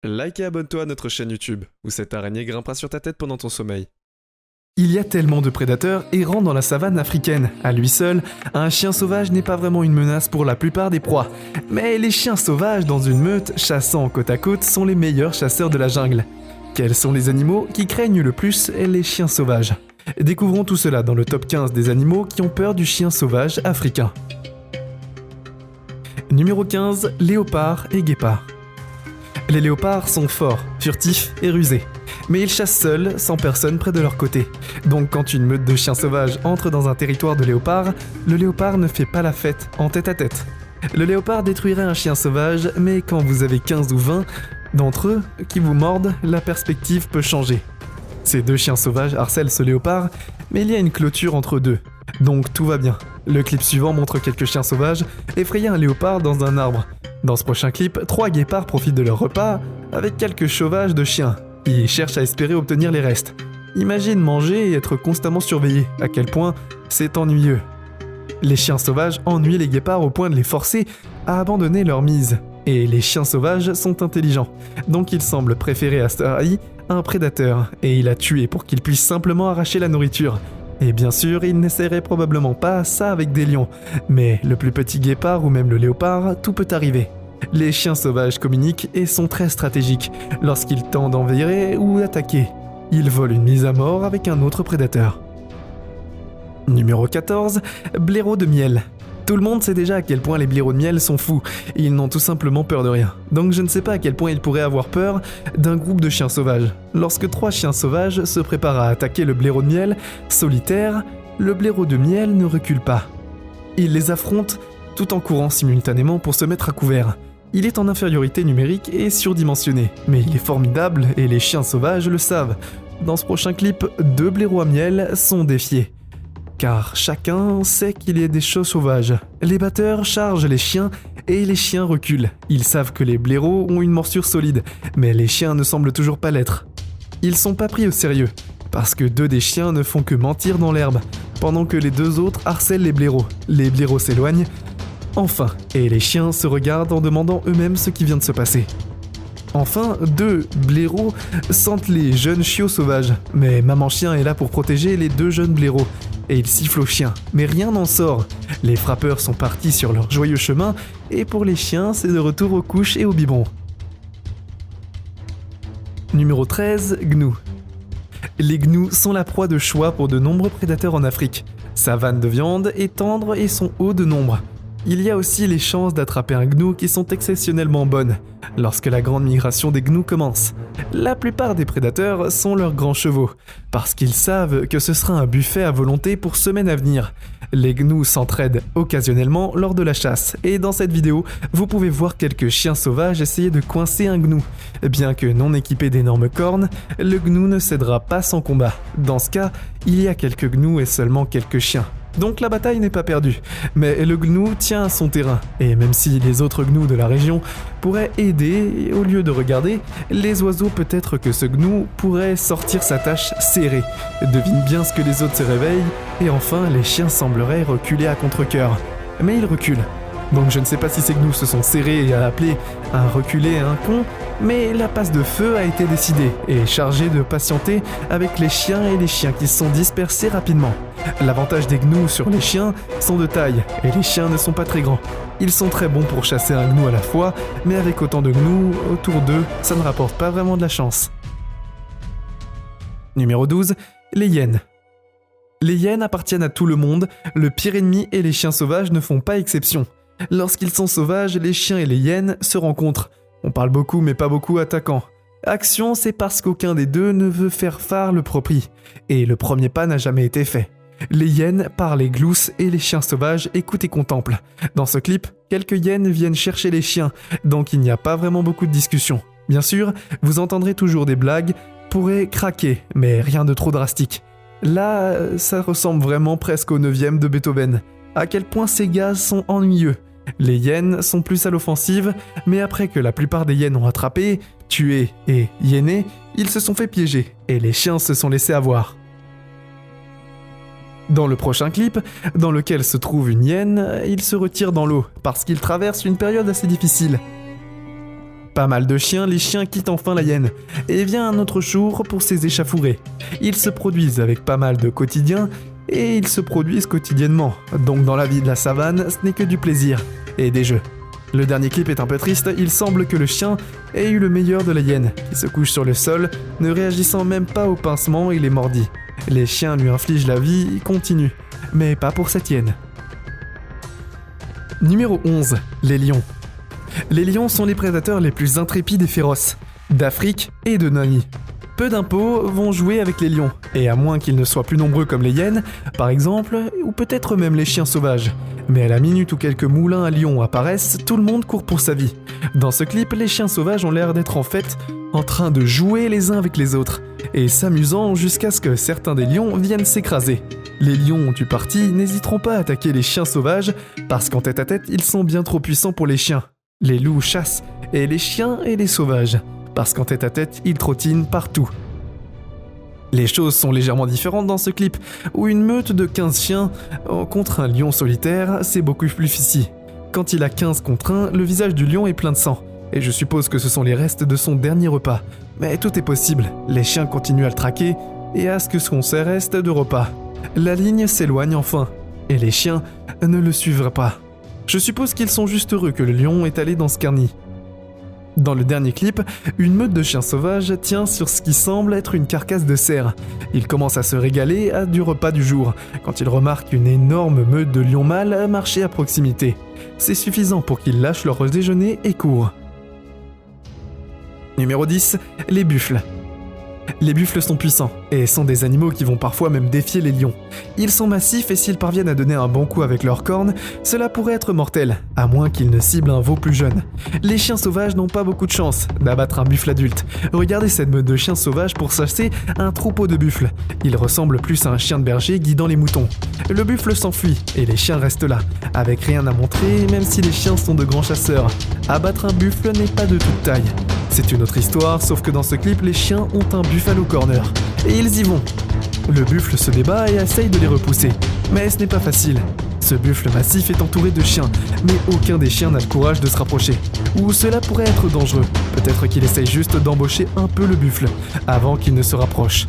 Like et abonne-toi à notre chaîne YouTube, où cette araignée grimpera sur ta tête pendant ton sommeil. Il y a tellement de prédateurs errant dans la savane africaine. À lui seul, un chien sauvage n'est pas vraiment une menace pour la plupart des proies. Mais les chiens sauvages dans une meute, chassant côte à côte, sont les meilleurs chasseurs de la jungle. Quels sont les animaux qui craignent le plus les chiens sauvages? Découvrons tout cela dans le top 15 des animaux qui ont peur du chien sauvage africain. Numéro 15, léopards et guépards. Les léopards sont forts, furtifs et rusés. Mais ils chassent seuls, sans personne près de leur côté. Donc quand une meute de chiens sauvages entre dans un territoire de léopards, le léopard ne fait pas la fête en tête à tête. Le léopard détruirait un chien sauvage, mais quand vous avez 15 ou 20 d'entre eux qui vous mordent, la perspective peut changer. Ces deux chiens sauvages harcèlent ce léopard, mais il y a une clôture entre deux. Donc tout va bien. Le clip suivant montre quelques chiens sauvages effrayer un léopard dans un arbre. Dans ce prochain clip, 3 guépards profitent de leur repas avec quelques chauvages de chiens. Ils cherchent à espérer obtenir les restes. Imagine manger et être constamment surveillé, à quel point c'est ennuyeux. Les chiens sauvages ennuient les guépards au point de les forcer à abandonner leur mise. Et les chiens sauvages sont intelligents, donc ils semblent préférer à Astari un prédateur, et il a tué pour qu'il puisse simplement arracher la nourriture. Et bien sûr, il n'essaierait probablement pas ça avec des lions, mais le plus petit guépard ou même le léopard, tout peut arriver. Les chiens sauvages communiquent et sont très stratégiques lorsqu'ils tentent d'envahir ou d'attaquer. Ils volent une mise à mort avec un autre prédateur. Numéro 14, blaireaux de miel. Tout le monde sait déjà à quel point les blaireaux de miel sont fous, ils n'ont tout simplement peur de rien. Donc je ne sais pas à quel point ils pourraient avoir peur d'un groupe de chiens sauvages. Lorsque 3 chiens sauvages se préparent à attaquer le blaireau de miel, solitaire, le blaireau de miel ne recule pas. Il les affronte tout en courant simultanément pour se mettre à couvert. Il est en infériorité numérique et surdimensionné, mais il est formidable et les chiens sauvages le savent. Dans ce prochain clip, 2 blaireaux à miel sont défiés. Car chacun sait qu'il y a des chats sauvages. Les batteurs chargent les chiens et les chiens reculent. Ils savent que les blaireaux ont une morsure solide, mais les chiens ne semblent toujours pas l'être. Ils sont pas pris au sérieux, parce que 2 des chiens ne font que mentir dans l'herbe, pendant que les 2 autres harcèlent les blaireaux. Les blaireaux s'éloignent, enfin, et les chiens se regardent en demandant eux-mêmes ce qui vient de se passer. Enfin, 2 blaireaux sentent les jeunes chiots sauvages, mais maman chien est là pour protéger les 2 jeunes blaireaux, et il siffle aux chiens, mais rien n'en sort. Les frappeurs sont partis sur leur joyeux chemin, et pour les chiens, c'est de retour aux couches et au biberon. Numéro 13, gnous. Les gnous sont la proie de choix pour de nombreux prédateurs en Afrique. Sa vanne de viande est tendre et son haut de nombre. Il y a aussi les chances d'attraper un gnou qui sont exceptionnellement bonnes lorsque la grande migration des gnous commence. La plupart des prédateurs sont leurs grands chevaux, parce qu'ils savent que ce sera un buffet à volonté pour semaines à venir. Les gnous s'entraident occasionnellement lors de la chasse, et dans cette vidéo, vous pouvez voir quelques chiens sauvages essayer de coincer un gnou. Bien que non équipé d'énormes cornes, le gnou ne cédera pas sans combat. Dans ce cas, il y a quelques gnous et seulement quelques chiens. Donc la bataille n'est pas perdue, mais le gnou tient à son terrain, et même si les autres gnous de la région pourraient aider, au lieu de regarder, les oiseaux peut-être que ce gnou pourrait sortir sa tâche serrée. Devine bien ce que les autres se réveillent, et enfin les chiens sembleraient reculer à contre-cœur. Mais ils reculent. Donc je ne sais pas si ces gnous se sont serrés et à appeler un reculé un con, mais la passe de feu a été décidée et chargée de patienter avec les chiens et les chiens qui se sont dispersés rapidement. L'avantage des gnous sur les chiens sont de taille et les chiens ne sont pas très grands. Ils sont très bons pour chasser un gnou à la fois, mais avec autant de gnous autour d'eux, ça ne rapporte pas vraiment de la chance. Numéro 12, les hyènes. Les hyènes appartiennent à tout le monde, le pire ennemi et les chiens sauvages ne font pas exception. Lorsqu'ils sont sauvages, les chiens et les hyènes se rencontrent. On parle beaucoup mais pas beaucoup attaquant. Action, c'est parce qu'aucun des deux ne veut faire phare le propri. Et le premier pas n'a jamais été fait. Les hyènes parlent et gloussent et les chiens sauvages écoutent et contemplent. Dans ce clip, quelques hyènes viennent chercher les chiens, donc il n'y a pas vraiment beaucoup de discussion. Bien sûr, vous entendrez toujours des blagues, pourraient craquer, mais rien de trop drastique. Là, ça ressemble vraiment presque au 9e de Beethoven. À quel point ces gars sont ennuyeux. Les hyènes sont plus à l'offensive, mais après que la plupart des hyènes ont attrapé, tué et hyéné, ils se sont fait piéger, et les chiens se sont laissés avoir. Dans le prochain clip, dans lequel se trouve une hyène, il se retire dans l'eau, parce qu'il traverse une période assez difficile. Pas mal de chiens, les chiens quittent enfin la hyène. Et vient un autre jour pour ces échafourés. Ils se produisent avec pas mal de quotidien, et ils se produisent quotidiennement. Donc dans la vie de la savane, ce n'est que du plaisir et des jeux. Le dernier clip est un peu triste, il semble que le chien ait eu le meilleur de la hyène, qui se couche sur le sol, ne réagissant même pas au pincement et les mordit. Les chiens lui infligent la vie, il continue, mais pas pour cette hyène. Numéro 11. Les lions. Les lions sont les prédateurs les plus intrépides et féroces, d'Afrique et de Namibie. Peu d'impôts vont jouer avec les lions, et à moins qu'ils ne soient plus nombreux comme les hyènes, par exemple, ou peut-être même les chiens sauvages. Mais à la minute où quelques moulins à lions apparaissent, tout le monde court pour sa vie. Dans ce clip, les chiens sauvages ont l'air d'être en fait en train de jouer les uns avec les autres, et s'amusant jusqu'à ce que certains des lions viennent s'écraser. Les lions du parti n'hésiteront pas à attaquer les chiens sauvages, parce qu'en tête à tête, ils sont bien trop puissants pour les chiens. Les loups chassent, et les chiens et les sauvages, parce qu'en tête à tête, ils trottinent partout. Les choses sont légèrement différentes dans ce clip, où une meute de 15 chiens contre un lion solitaire, c'est beaucoup plus difficile. Quand il a 15 contre 1, le visage du lion est plein de sang, et je suppose que ce sont les restes de son dernier repas. Mais tout est possible, les chiens continuent à le traquer, et à ce que son reste de repas. La ligne s'éloigne enfin, et les chiens ne le suivraient pas. Je suppose qu'ils sont juste heureux que le lion est allé dans ce carni. Dans le dernier clip, une meute de chiens sauvages tient sur ce qui semble être une carcasse de cerf. Ils commencent à se régaler du repas du jour, quand ils remarquent une énorme meute de lions mâles marcher à proximité. C'est suffisant pour qu'ils lâchent leur déjeuner et courent. Numéro 10. Les buffles. Les buffles sont puissants, et sont des animaux qui vont parfois même défier les lions. Ils sont massifs et s'ils parviennent à donner un bon coup avec leurs cornes, cela pourrait être mortel, à moins qu'ils ne ciblent un veau plus jeune. Les chiens sauvages n'ont pas beaucoup de chance d'abattre un buffle adulte. Regardez cette meute de chiens sauvages pour chasser un troupeau de buffles. Il ressemble plus à un chien de berger guidant les moutons. Le buffle s'enfuit, et les chiens restent là, avec rien à montrer, même si les chiens sont de grands chasseurs. Abattre un buffle n'est pas de toute taille. C'est une autre histoire, sauf que dans ce clip, les chiens ont un buffalo corner. Et ils y vont. Le buffle se débat et essaye de les repousser. Mais ce n'est pas facile. Ce buffle massif est entouré de chiens, mais aucun des chiens n'a le courage de se rapprocher. Ou cela pourrait être dangereux. Peut-être qu'il essaye juste d'embaucher un peu le buffle, avant qu'il ne se rapproche.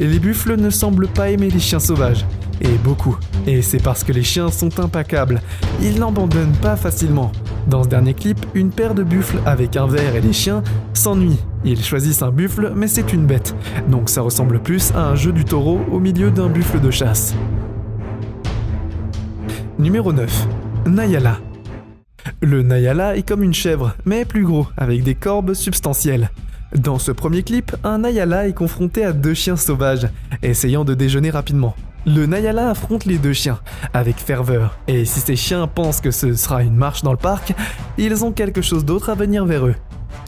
Et les buffles ne semblent pas aimer les chiens sauvages. Et beaucoup. Et c'est parce que les chiens sont impaccables. Ils n'abandonnent pas facilement. Dans ce dernier clip, une paire de buffles avec un ver et des chiens s'ennuient. Ils choisissent un buffle, mais c'est une bête. Donc ça ressemble plus à un jeu du taureau au milieu d'un buffle de chasse. Numéro 9. Nyala. Le Nyala est comme une chèvre, mais plus gros, avec des cornes substantielles. Dans ce premier clip, un Nyala est confronté à 2 chiens sauvages, essayant de déjeuner rapidement. Le Nyala affronte les 2 chiens, avec ferveur, et si ces chiens pensent que ce sera une marche dans le parc, ils ont quelque chose d'autre à venir vers eux.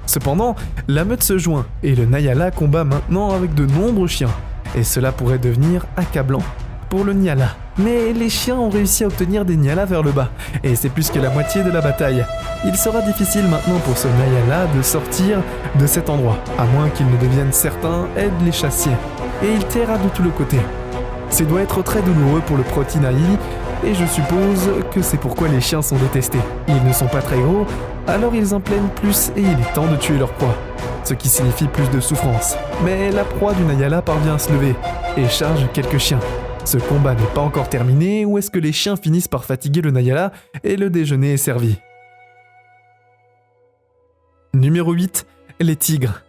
Cependant, la meute se joint, et le Nyala combat maintenant avec de nombreux chiens, et cela pourrait devenir accablant pour le Nyala. Mais les chiens ont réussi à obtenir des Nyala vers le bas, et c'est plus que la moitié de la bataille. Il sera difficile maintenant pour ce Nyala de sortir de cet endroit, à moins qu'il ne devienne certain aide les chassiers, et il terra de tous les côtés. Ça doit être très douloureux pour le Protinaï, et je suppose que c'est pourquoi les chiens sont détestés. Ils ne sont pas très gros, alors ils en plaignent plus et il est temps de tuer leur proie, ce qui signifie plus de souffrance. Mais la proie du Nyala parvient à se lever, et charge quelques chiens. Ce combat n'est pas encore terminé, ou est-ce que les chiens finissent par fatiguer le Nyala et le déjeuner est servi. Numéro 8. Les tigres.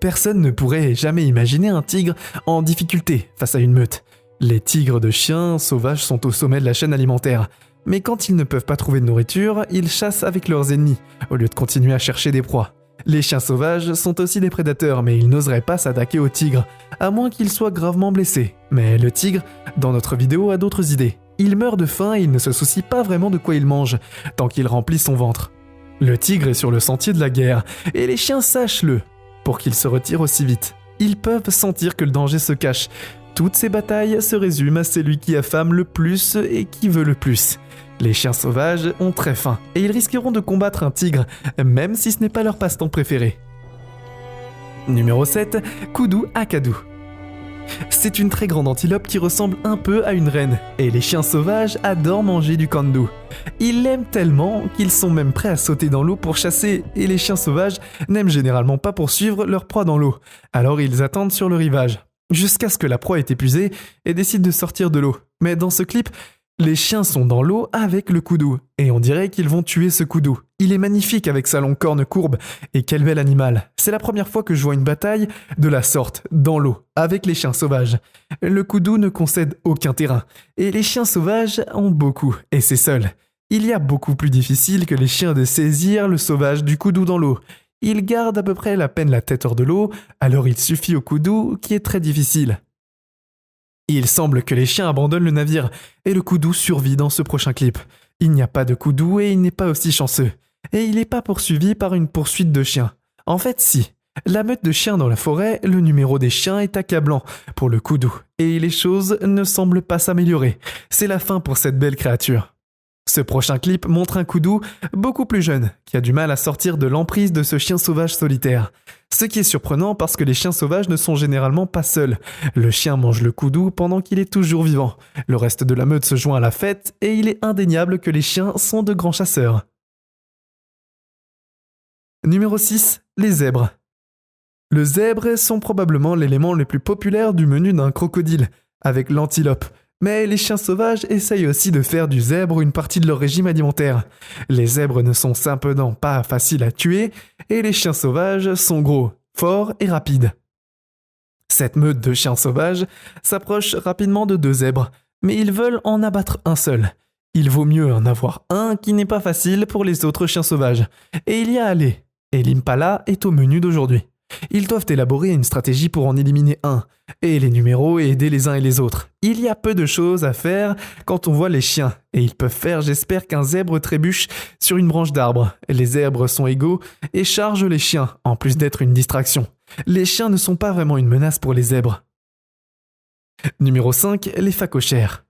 Personne ne pourrait jamais imaginer un tigre en difficulté face à une meute. Les tigres de chiens sauvages sont au sommet de la chaîne alimentaire. Mais quand ils ne peuvent pas trouver de nourriture, ils chassent avec leurs ennemis, au lieu de continuer à chercher des proies. Les chiens sauvages sont aussi des prédateurs, mais ils n'oseraient pas s'attaquer aux tigres, à moins qu'ils soient gravement blessés. Mais le tigre, dans notre vidéo, a d'autres idées. Il meurt de faim et il ne se soucie pas vraiment de quoi il mange, tant qu'il remplit son ventre. Le tigre est sur le sentier de la guerre, et les chiens sachent-le, pour qu'ils se retirent aussi vite. Ils peuvent sentir que le danger se cache. Toutes ces batailles se résument à celui qui affame le plus et qui veut le plus. Les chiens sauvages ont très faim, et ils risqueront de combattre un tigre, même si ce n'est pas leur passe-temps préféré. Numéro 7. Kudu Akadu. C'est une très grande antilope qui ressemble un peu à une reine, et les chiens sauvages adorent manger du kandou. Ils l'aiment tellement qu'ils sont même prêts à sauter dans l'eau pour chasser, et les chiens sauvages n'aiment généralement pas poursuivre leur proie dans l'eau, alors ils attendent sur le rivage, jusqu'à ce que la proie est épuisée et décident de sortir de l'eau. Mais dans ce clip, les chiens sont dans l'eau avec le koudou, et on dirait qu'ils vont tuer ce koudou. Il est magnifique avec sa longue corne courbe, et quel bel animal. C'est la première fois que je vois une bataille de la sorte, dans l'eau, avec les chiens sauvages. Le koudou ne concède aucun terrain, et les chiens sauvages ont beaucoup, et c'est seul. Il y a beaucoup plus difficile que les chiens de saisir le sauvage du koudou dans l'eau. Il garde à peu près à peine la tête hors de l'eau, alors il suffit au koudou qui est très difficile. Il semble que les chiens abandonnent le navire, et le koudou survit dans ce prochain clip. Il n'y a pas de koudou et il n'est pas aussi chanceux. Et il n'est pas poursuivi par une poursuite de chiens. En fait, si. La meute de chiens dans la forêt, le numéro des chiens est accablant pour le koudou, et les choses ne semblent pas s'améliorer. C'est la fin pour cette belle créature. Ce prochain clip montre un koudou beaucoup plus jeune, qui a du mal à sortir de l'emprise de ce chien sauvage solitaire. Ce qui est surprenant parce que les chiens sauvages ne sont généralement pas seuls. Le chien mange le koudou pendant qu'il est toujours vivant. Le reste de la meute se joint à la fête et il est indéniable que les chiens sont de grands chasseurs. Numéro 6. Les zèbres. Les zèbres sont probablement l'élément le plus populaire du menu d'un crocodile, avec l'antilope. Mais les chiens sauvages essayent aussi de faire du zèbre une partie de leur régime alimentaire. Les zèbres ne sont simplement pas faciles à tuer, et les chiens sauvages sont gros, forts et rapides. Cette meute de chiens sauvages s'approche rapidement de 2 zèbres, mais ils veulent en abattre un seul. Il vaut mieux en avoir un qui n'est pas facile pour les autres chiens sauvages. Et il y a aller, et l'impala est au menu d'aujourd'hui. Ils doivent élaborer une stratégie pour en éliminer un, et les numéros et aider les uns et les autres. Il y a peu de choses à faire quand on voit les chiens, et ils peuvent faire, j'espère, qu'un zèbre trébuche sur une branche d'arbre. Les zèbres sont égaux et chargent les chiens, en plus d'être une distraction. Les chiens ne sont pas vraiment une menace pour les zèbres. Numéro 5, les phacochères.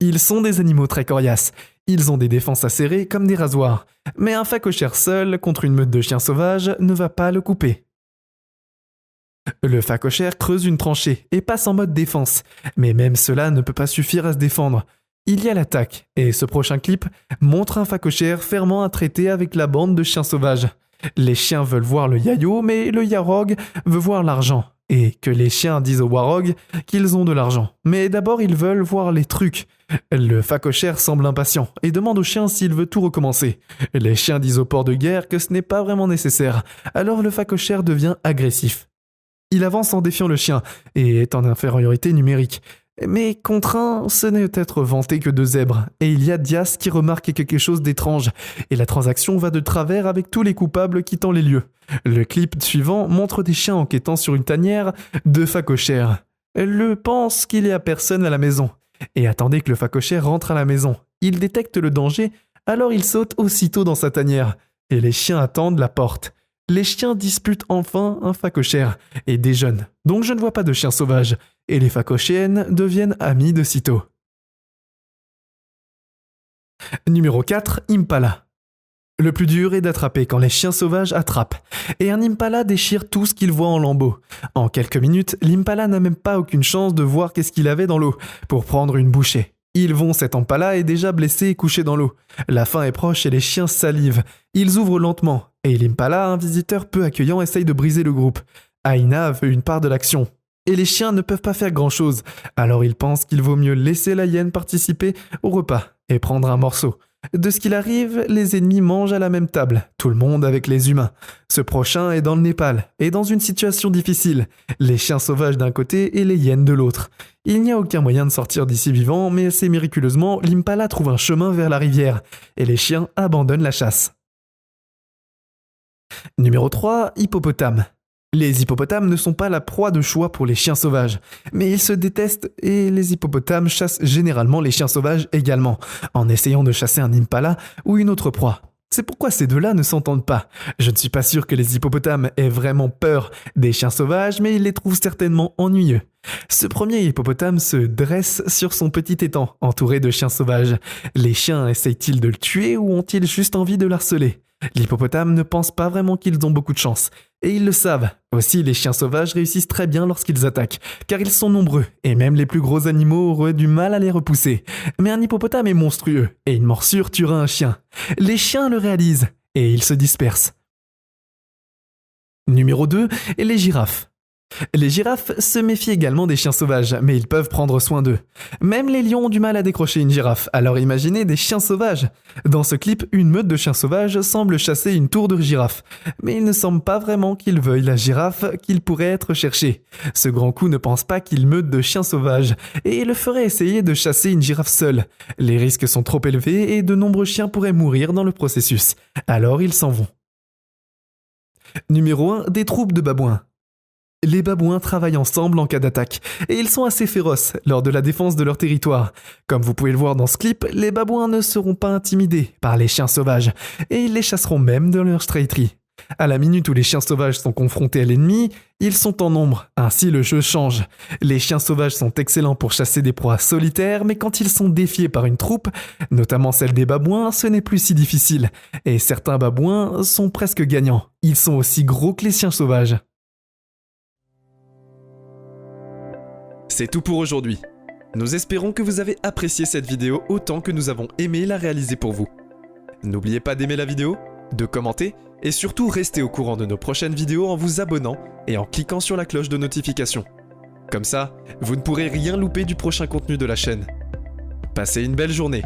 Ils sont des animaux très coriaces. Ils ont des défenses acérées comme des rasoirs. Mais un phacochère seul contre une meute de chiens sauvages ne va pas le couper. Le phacochère creuse une tranchée et passe en mode défense, mais même cela ne peut pas suffire à se défendre. Il y a l'attaque, et ce prochain clip montre un phacochère fermant un traité avec la bande de chiens sauvages. Les chiens veulent voir le yayo, mais le yarog veut voir l'argent, et que les chiens disent au warog qu'ils ont de l'argent. Mais d'abord ils veulent voir les trucs. Le phacochère semble impatient et demande au chien s'il veut tout recommencer. Les chiens disent au port de guerre que ce n'est pas vraiment nécessaire, alors le phacochère devient agressif. Il avance en défiant le chien et est en infériorité numérique. Mais contre un, ce n'est peut-être vanté que 2 zèbres. Et il y a Dias qui remarque quelque chose d'étrange. Et la transaction va de travers avec tous les coupables quittant les lieux. Le clip suivant montre des chiens enquêtant sur une tanière de phacochère. Le pense qu'il n'y a personne à la maison. Et attendez que le phacochère rentre à la maison. Il détecte le danger, alors il saute aussitôt dans sa tanière. Et les chiens attendent la porte. Les chiens disputent enfin un phacochère et déjeunent, donc je ne vois pas de chiens sauvages, et les phacochéennes deviennent amies de sitôt. Numéro 4, Impala. Le plus dur est d'attraper quand les chiens sauvages attrapent, et un Impala déchire tout ce qu'il voit en lambeaux. En quelques minutes, l'Impala n'a même pas aucune chance de voir qu'est-ce qu'il avait dans l'eau pour prendre une bouchée. Cet Impala est déjà blessé et couché dans l'eau. La fin est proche et les chiens salivent. Ils ouvrent lentement, et l'Impala, un visiteur peu accueillant, essaye de briser le groupe. Aina veut une part de l'action. Et les chiens ne peuvent pas faire grand-chose, alors ils pensent qu'il vaut mieux laisser la hyène participer au repas et prendre un morceau. De ce qu'il arrive, les ennemis mangent à la même table, tout le monde avec les humains. Ce prochain est dans le Népal, et dans une situation difficile. Les chiens sauvages d'un côté et les hyènes de l'autre. Il n'y a aucun moyen de sortir d'ici vivant, mais assez miraculeusement, l'Impala trouve un chemin vers la rivière, et les chiens abandonnent la chasse. Numéro 3, hippopotame. Les hippopotames ne sont pas la proie de choix pour les chiens sauvages, mais ils se détestent et les hippopotames chassent généralement les chiens sauvages également, en essayant de chasser un impala ou une autre proie. C'est pourquoi ces deux-là ne s'entendent pas. Je ne suis pas sûr que les hippopotames aient vraiment peur des chiens sauvages, mais ils les trouvent certainement ennuyeux. Ce premier hippopotame se dresse sur son petit étang, entouré de chiens sauvages. Les chiens essayent-ils de le tuer ou ont-ils juste envie de l'harceler ? L'hippopotame ne pense pas vraiment qu'ils ont beaucoup de chance. Et ils le savent. Aussi, les chiens sauvages réussissent très bien lorsqu'ils attaquent, car ils sont nombreux, et même les plus gros animaux auraient du mal à les repousser. Mais un hippopotame est monstrueux, et une morsure tuera un chien. Les chiens le réalisent, et ils se dispersent. Numéro 2, les girafes. Les girafes se méfient également des chiens sauvages, mais ils peuvent prendre soin d'eux. Même les lions ont du mal à décrocher une girafe, alors imaginez des chiens sauvages. Dans ce clip, une meute de chiens sauvages semble chasser une tour de girafe. Mais il ne semble pas vraiment qu'ils veuillent la girafe qu'il pourrait être cherché. Ce grand coup ne pense pas qu'il meute de chiens sauvages, et le ferait essayer de chasser une girafe seule. Les risques sont trop élevés et de nombreux chiens pourraient mourir dans le processus. Alors ils s'en vont. Numéro 1, des troupes de babouins. Les babouins travaillent ensemble en cas d'attaque, et ils sont assez féroces lors de la défense de leur territoire. Comme vous pouvez le voir dans ce clip, les babouins ne seront pas intimidés par les chiens sauvages, et ils les chasseront même dans leur straiterie. À la minute où les chiens sauvages sont confrontés à l'ennemi, ils sont en nombre, ainsi le jeu change. Les chiens sauvages sont excellents pour chasser des proies solitaires, mais quand ils sont défiés par une troupe, notamment celle des babouins, ce n'est plus si difficile, et certains babouins sont presque gagnants. Ils sont aussi gros que les chiens sauvages. C'est tout pour aujourd'hui. Nous espérons que vous avez apprécié cette vidéo autant que nous avons aimé la réaliser pour vous. N'oubliez pas d'aimer la vidéo, de commenter et surtout restez au courant de nos prochaines vidéos en vous abonnant et en cliquant sur la cloche de notification. Comme ça, vous ne pourrez rien louper du prochain contenu de la chaîne. Passez une belle journée.